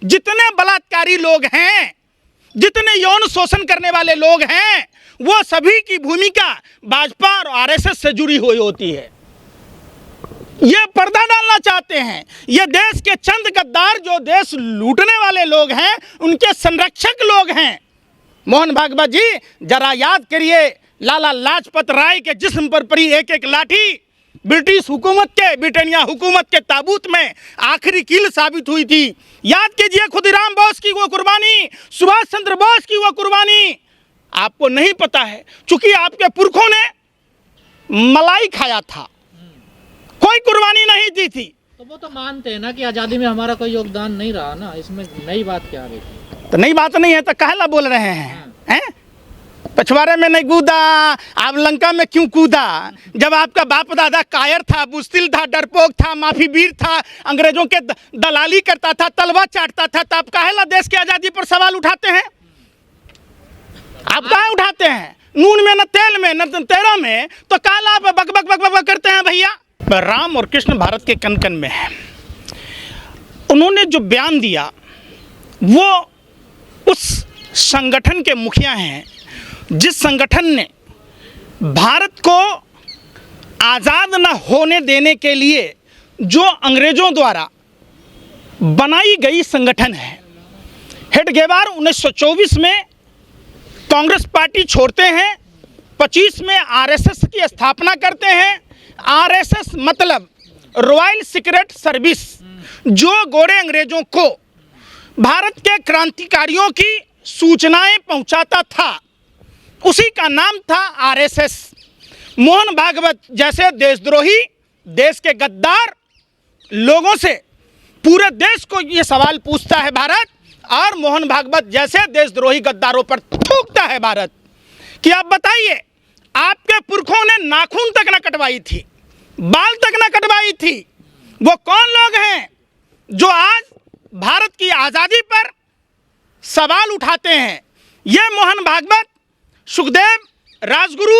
जितने बलात्कारी लोग हैं, जितने यौन शोषण करने वाले लोग हैं, वो सभी की भूमिका भाजपा और आरएसएस से जुड़ी हुई होती है। ये पर्दा डालना चाहते हैं। ये देश के चंद गद्दार जो देश लूटने वाले लोग हैं, उनके संरक्षक लोग हैं। मोहन भागवत जी, जरा याद करिए, लाला लाजपत राय के जिस्म पर पड़ी एक एक लाठी ब्रिटिश हुकूमत के, ब्रिटानिया हुकूमत के ताबूत में आखिरी कील साबित हुई थी। याद कीजिए खुदीराम बोस की वो कुर्बानी, सुभाष चंद्र बोस की वो कुर्बानी। आपको नहीं पता है, चूंकि आपके पुरखों ने मलाई खाया था, कोई कुर्बानी नहीं दी थी। तो वो तो मानते हैं ना कि आज़ादी में हमारा कोई योगदान नहीं रहा ना, इसमें नई बात क्या आ गई? तो नई बात नहीं है तो काहला बोल रहे हैं? पछवाड़े में नहीं कूदा, आप लंका में क्यों कूदा? जब आपका बाप दादा कायर था, बुज़दिल था, डरपोक था, माफी वीर था, अंग्रेजों के दलाली करता था, तलवा चाटता था, तो आप काहेला देश की आज़ादी पर सवाल उठाते हैं? आप कहाँ उठाते हैं? नून में न तेल में न तेरा में, तो काला आप बक बक बक बक करते हैं भैया। राम और कृष्ण भारत के कन कन में है। उन्होंने जो बयान दिया वो उस संगठन के मुखिया हैं जिस संगठन ने भारत को आज़ाद न होने देने के लिए जो अंग्रेज़ों द्वारा बनाई गई संगठन है। हेडगेवार 1924 में कांग्रेस पार्टी छोड़ते हैं, 25 में आरएसएस की स्थापना करते हैं। आरएसएस मतलब रॉयल सीक्रेट सर्विस, जो गोरे अंग्रेजों को भारत के क्रांतिकारियों की सूचनाएं पहुंचाता था, उसी का नाम था आरएसएस। मोहन भागवत जैसे देशद्रोही, देश के गद्दार लोगों से पूरे देश को ये सवाल पूछता है भारत, और मोहन भागवत जैसे देशद्रोही गद्दारों पर थूकता है भारत कि आप बताइए, आपके पुरखों ने नाखून तक न कटवाई थी, बाल तक न कटवाई थी। वो कौन लोग हैं जो आज भारत की आज़ादी पर सवाल उठाते हैं? ये मोहन भागवत, सुखदेव, राजगुरु,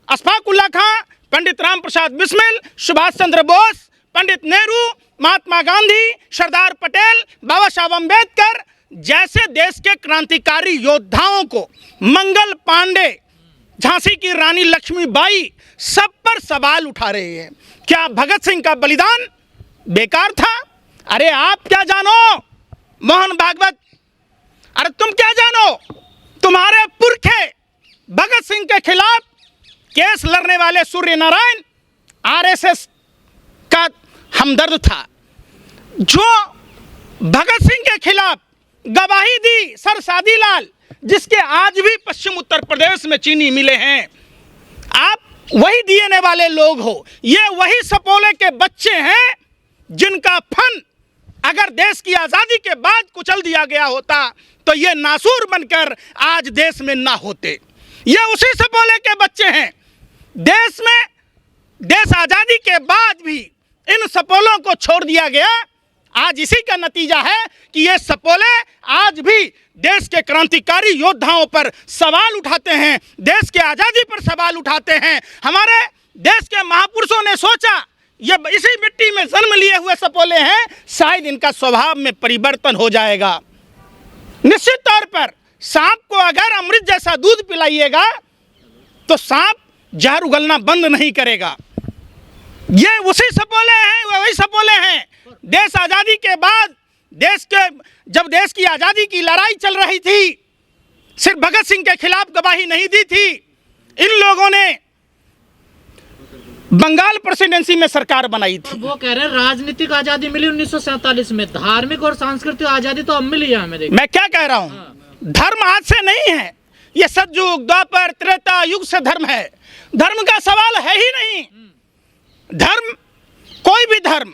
अशफाक उल्लाह खां, पंडित राम प्रसाद बिस्मिल, सुभाष चंद्र बोस, पंडित नेहरू, महात्मा गांधी, सरदार पटेल, बाबा साहब अम्बेडकर जैसे देश के क्रांतिकारी योद्धाओं को, मंगल पांडे, झांसी की रानी लक्ष्मीबाई, सब पर सवाल उठा रहे हैं। क्या भगत सिंह का बलिदान बेकार था? अरे आप क्या जानो मोहन भागवत, अरे तुम क्या जानो? तुम्हारे पुरखे भगत सिंह के खिलाफ केस लड़ने वाले सूर्य नारायण आरएसएस का हमदर्द था, जो भगत सिंह के खिलाफ गवाही दी सर सादी लाल, जिसके आज भी पश्चिम उत्तर प्रदेश में चीनी मिले हैं। आप वही डीएनए वाले लोग हो। ये वही सपोले के बच्चे हैं जिनका फन अगर देश की आज़ादी के बाद कुचल दिया गया होता तो ये नासूर बनकर आज देश में ना होते। ये उसी सपोले के बच्चे हैं। देश में, देश आज़ादी के बाद भी इन सपोलों को छोड़ दिया गया। आज इसी का नतीजा है कि ये सपोले आज भी देश के क्रांतिकारी योद्धाओं पर सवाल उठाते हैं, देश के आज़ादी पर सवाल उठाते हैं। हमारे देश के महापुरुषों ने सोचा ये इसी मिट्टी में जन्म लिए हुए सपोले हैं, शायद इनका स्वभाव में परिवर्तन हो जाएगा। निश्चित तौर पर सांप को अगर अमृत जैसा दूध पिलाइएगा तो सांप जहर उगलना बंद नहीं करेगा। ये उसी सपोले हैं, वही सपोले हैं। देश आज़ादी के बाद, जब देश की आज़ादी की लड़ाई चल रही थी, सिर्फ भगत सिंह के खिलाफ गवाही नहीं दी थी। इन लोगों ने बंगाल प्रेसिडेंसी में सरकार बनाई थी। वो कह रहे हैं राजनीतिक आज़ादी मिली 1947 में, धार्मिक और सांस्कृतिक आज़ादी तो अब मिली है हमें। मैं क्या कह रहा हूँ, धर्म आज से नहीं है, ये सतयुग, द्वापर, त्रेता युग से धर्म है। धर्म का सवाल है ही नहीं। धर्म, कोई भी धर्म,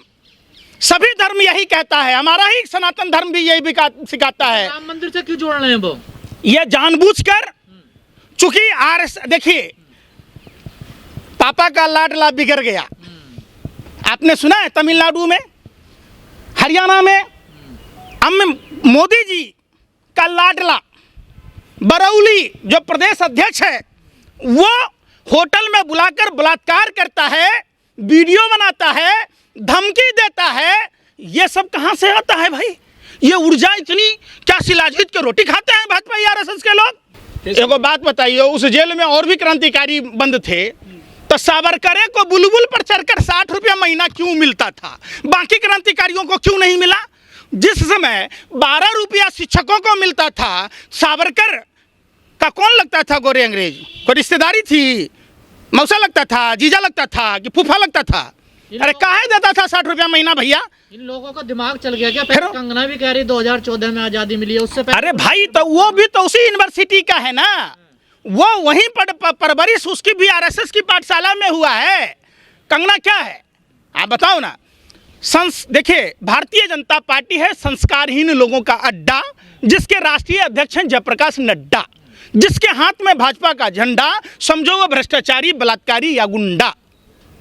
सभी धर्म यही कहता है, हमारा ही सनातन धर्म भी यही सिखाता है। राम मंदिर से क्यों जोड़ रहे हैं वो? ये जानबूझकर, चूंकि देखिए, पापा का लाडला बिगड़ गया। आपने सुना है तमिलनाडु में, हरियाणा में, अब मोदी जी का लाडला बरौली जो प्रदेश अध्यक्ष है, वो होटल में बुलाकर बलात्कार करता है, वीडियो बनाता है, धमकी देता है। ये सब कहाँ से आता है भाई? ये ऊर्जा इतनी, क्या शिलाजीत के रोटी खाते हैं भाजपा आरएसएस के लोग? एगो बात बताइए, उस जेल में और भी क्रांतिकारी बंद थे, तो सावरकरे को बुलबुल पर चढ़कर 60 रुपया महीना क्यों मिलता था, बाकी क्रांतिकारियों को क्यों नहीं मिला? जिस समय 12 रुपया शिक्षकों को मिलता था, सावरकर का कौन लगता था गोरे अंग्रेज? कोई रिश्तेदारी थी? मौसा लगता था, जीजा लगता था कि फूफा लगता था? अरे काहे देता था 60 रुपया महीना भैया? इन लोगों का दिमाग चल गया क्या? पहले कंगना भी कह रही 2014 में आजादी मिली है, उससे पहले। अरे भाई, तो वो भी तो उसी यूनिवर्सिटी का है ना, वो वहीं पर परवरिश उसकी भी आरएसएस की पाठशाला में हुआ है। कंगना क्या है आप बताओ ना? देखिए, भारतीय जनता पार्टी है संस्कारहीन लोगों का अड्डा, जिसके राष्ट्रीय अध्यक्ष हैं जयप्रकाश नड्डा, जिसके हाथ में भाजपा का झंडा, समझो वो भ्रष्टाचारी, बलात्कारी या गुंडा।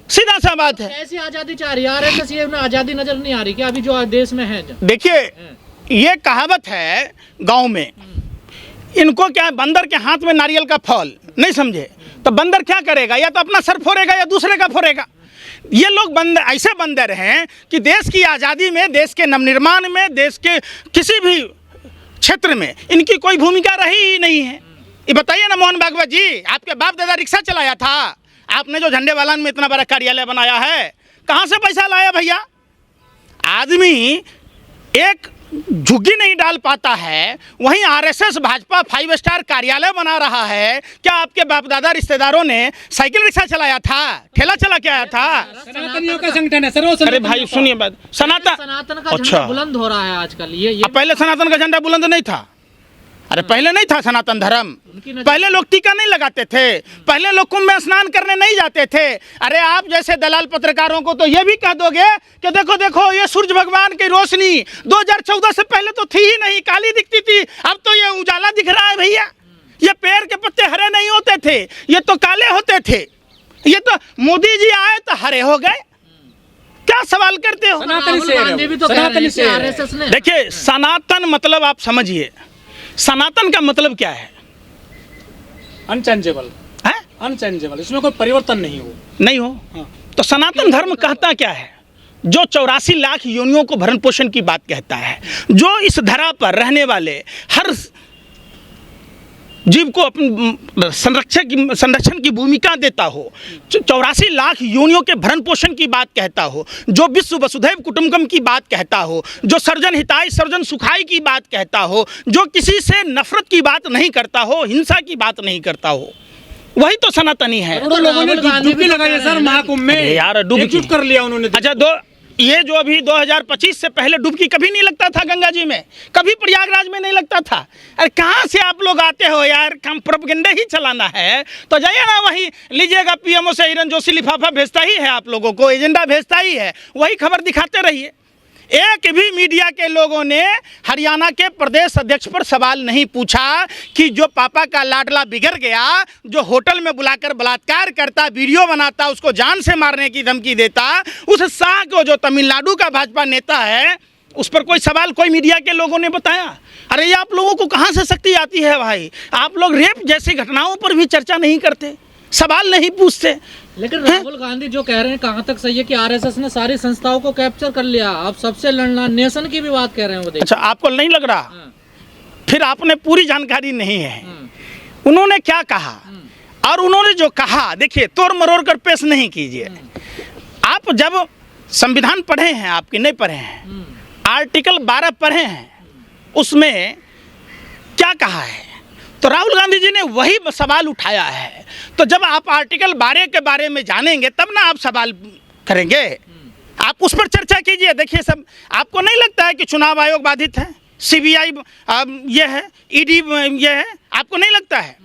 सीधा सा बात है। ऐसी आजादी चाह रही है आरएसएस, ये आजादी नजर नहीं आ रही क्या अभी जो देश में है? देखिए, ये कहावत है गांव में, इनको क्या है, बंदर के हाथ में नारियल का फल, नहीं समझे? तो बंदर क्या करेगा, या तो अपना सर फोड़ेगा या दूसरे का फोड़ेगा। ये लोग बंदर, ऐसे बंदर हैं कि देश की आज़ादी में, देश के नवनिर्माण में, देश के किसी भी क्षेत्र में इनकी कोई भूमिका रही ही नहीं है। ये बताइए ना मोहन भागवत जी, आपके बाप दादा रिक्शा चलाया था, आपने जो झंडे वालन में इतना बड़ा कार्यालय बनाया है, कहाँ से पैसा लाया भैया? आदमी एक झुग्गी नहीं डाल पाता है, वहीं आरएसएस भाजपा 5 स्टार कार्यालय बना रहा है। क्या आपके बाप दादा रिश्तेदारों ने साइकिल रिक्शा चलाया था, ठेला चला के आया था? सनातनियों का संगठन है सर। अरे भाई सुनिए बात, सनातन का झंडा बुलंद हो रहा है आजकल। ये पहले सनातन का झंडा बुलंद नहीं था। अरे पहले नहीं था सनातन धर्म, पहले लोग टीका नहीं लगाते थे, पहले लोग कुंभ में स्नान करने नहीं जाते थे। अरे आप जैसे दलाल पत्रकारों को तो ये भी कह दोगे कि देखो देखो ये सूरज भगवान की रोशनी 2014 से पहले तो थी ही नहीं, काली दिखती थी, अब तो ये उजाला दिख रहा है भैया। ये पेड़ के पत्ते हरे नहीं होते थे, ये तो काले होते थे, ये तो मोदी जी आए तो हरे हो गए। क्या सवाल करते हो? देखिए, सनातन मतलब आप समझिए, सनातन का मतलब क्या है? अनचेंजेबल है, अनचेंजेबल, इसमें कोई परिवर्तन नहीं हो। हाँ। तो सनातन धर्म कहता क्या है? जो 84 लाख योनियों को भरण पोषण की बात कहता है, जो इस धरा पर रहने वाले हर जीव को अपनी संरक्षण की भूमिका देता हो, 84 लाख योनियों के भरण पोषण की बात कहता हो, जो विश्व वसुधैव कुटुंबकम की बात कहता हो, जो सर्जन हिताय सर्जन सुखाय की बात कहता हो, जो किसी से नफरत की बात नहीं करता हो, हिंसा की बात नहीं करता हो, वही तो सनातनी है। लोगों ने डुबकी लगाई सर महाकुंभ में यार, डुबकी कर लिया उन्होंने। अच्छा, ये जो अभी 2025 से पहले डुबकी कभी नहीं लगता था गंगा जी में, कभी प्रयागराज में नहीं लगता था। अरे कहाँ से आप लोग आते हो यार? काम प्रोपेगेंडा ही चलाना है तो जाइए ना, वही लीजिएगा। पीएमओ से हिरन जोशी लिफाफा भेजता ही है आप लोगों को, एजेंडा भेजता ही है, वही खबर दिखाते रहिए। एक भी मीडिया के लोगों ने हरियाणा के प्रदेश अध्यक्ष पर सवाल नहीं पूछा कि जो पापा का लाडला बिगड़ गया, जो होटल में बुलाकर बलात्कार करता, वीडियो बनाता, उसको जान से मारने की धमकी देता, उस शाह को जो तमिलनाडु का भाजपा नेता है, उस पर कोई सवाल कोई मीडिया के लोगों ने बताया? अरे ये आप लोगों को कहाँ से शक्ति आती है भाई? आप लोग रेप जैसी घटनाओं पर भी चर्चा नहीं करते, सवाल नहीं पूछते। लेकिन राहुल गांधी जो कह रहे हैं कहाँ तक सही है कि आरएसएस ने सारी संस्थाओं को कैप्चर कर लिया, अब सबसे लड़ना, नेशन की भी बात कह रहे हैं वो। अच्छा, आपको नहीं लग रहा? फिर आपने पूरी जानकारी नहीं है। उन्होंने क्या कहा और उन्होंने जो कहा, देखिए, तोड़ मरोड़ कर पेश नहीं कीजिए। आप जब संविधान पढ़े हैं, आपके नहीं पढ़े हैं, आर्टिकल 12 पढ़े हैं, उसमें क्या कहा है? तो राहुल गांधी जी ने वही सवाल उठाया है। तो जब आप आर्टिकल 12 के बारे में जानेंगे तब ना आप सवाल करेंगे, आप उस पर चर्चा कीजिए। देखिए, सब आपको नहीं लगता है कि चुनाव आयोग बाधित है, सीबीआई ये है, ईडी ये है, आपको नहीं लगता है?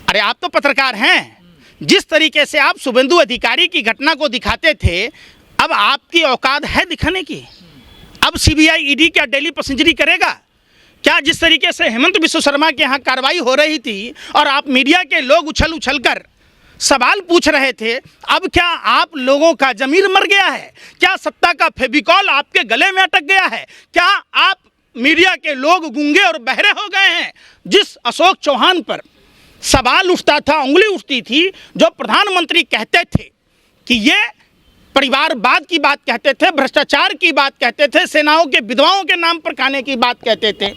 अरे आप तो पत्रकार हैं, जिस तरीके से आप शुभेंदु अधिकारी की घटना को दिखाते थे, अब आपकी औकात है दिखाने की? अब सीबीआई ईडी क्या डेली पैसेंजरी करेगा क्या? जिस तरीके से हेमंत बिश्व शर्मा के यहाँ कार्रवाई हो रही थी और आप मीडिया के लोग उछल कर सवाल पूछ रहे थे, अब क्या आप लोगों का जमीर मर गया है? क्या सत्ता का फेविकॉल आपके गले में अटक गया है? क्या आप मीडिया के लोग गूंगे और बहरे हो गए हैं? जिस अशोक चौहान पर सवाल उठता था, उंगली उठती थी, जो प्रधानमंत्री कहते थे कि ये परिवारवाद की बात कहते थे, भ्रष्टाचार की बात कहते थे, सेनाओं के विधवाओं के नाम पर खाने की बात कहते थे।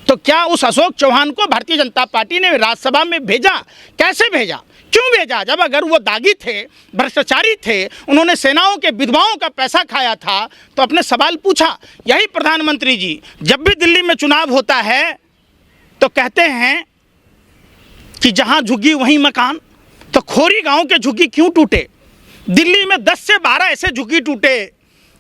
तो क्या उस अशोक चौहान को भारतीय जनता पार्टी ने राज्यसभा में भेजा? कैसे भेजा, क्यों भेजा? जब अगर वो दागी थे, भ्रष्टाचारी थे, उन्होंने सेनाओं के विधवाओं का पैसा खाया था, तो अपने सवाल पूछा। यही प्रधानमंत्री जी जब भी दिल्ली में चुनाव होता है तो कहते हैं कि जहां झुग्गी वहीं मकान। तो खोरी गांव के झुग्गी क्यों टूटे? दिल्ली में 10 से 12 ऐसे झुग्गी टूटे,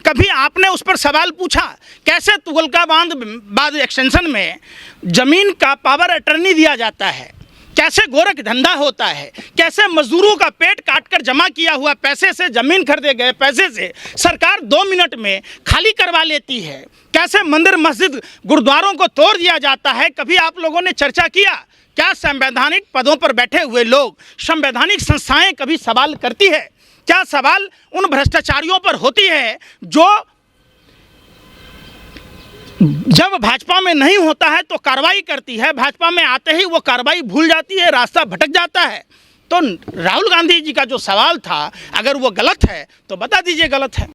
कभी आपने उस पर सवाल पूछा? कैसे तुगलकाबाद एक्सटेंशन में जमीन का पावर अटर्नी दिया जाता है, कैसे गोरख धंधा होता है, कैसे मजदूरों का पेट काटकर जमा किया हुआ पैसे से, जमीन खरीदे गए पैसे से सरकार 2 मिनट में खाली करवा लेती है, कैसे मंदिर मस्जिद गुरुद्वारों को तोड़ दिया जाता है। कभी आप लोगों ने चर्चा किया? क्या संवैधानिक पदों पर बैठे हुए लोग, संवैधानिक संस्थाएं कभी सवाल करती है? क्या सवाल उन भ्रष्टाचारियों पर होती है जो जब भाजपा में नहीं होता है तो कार्रवाई करती है, भाजपा में आते ही वो कार्रवाई भूल जाती है, रास्ता भटक जाता है? तो राहुल गांधी जी का जो सवाल था, अगर वो गलत है तो बता दीजिए गलत है।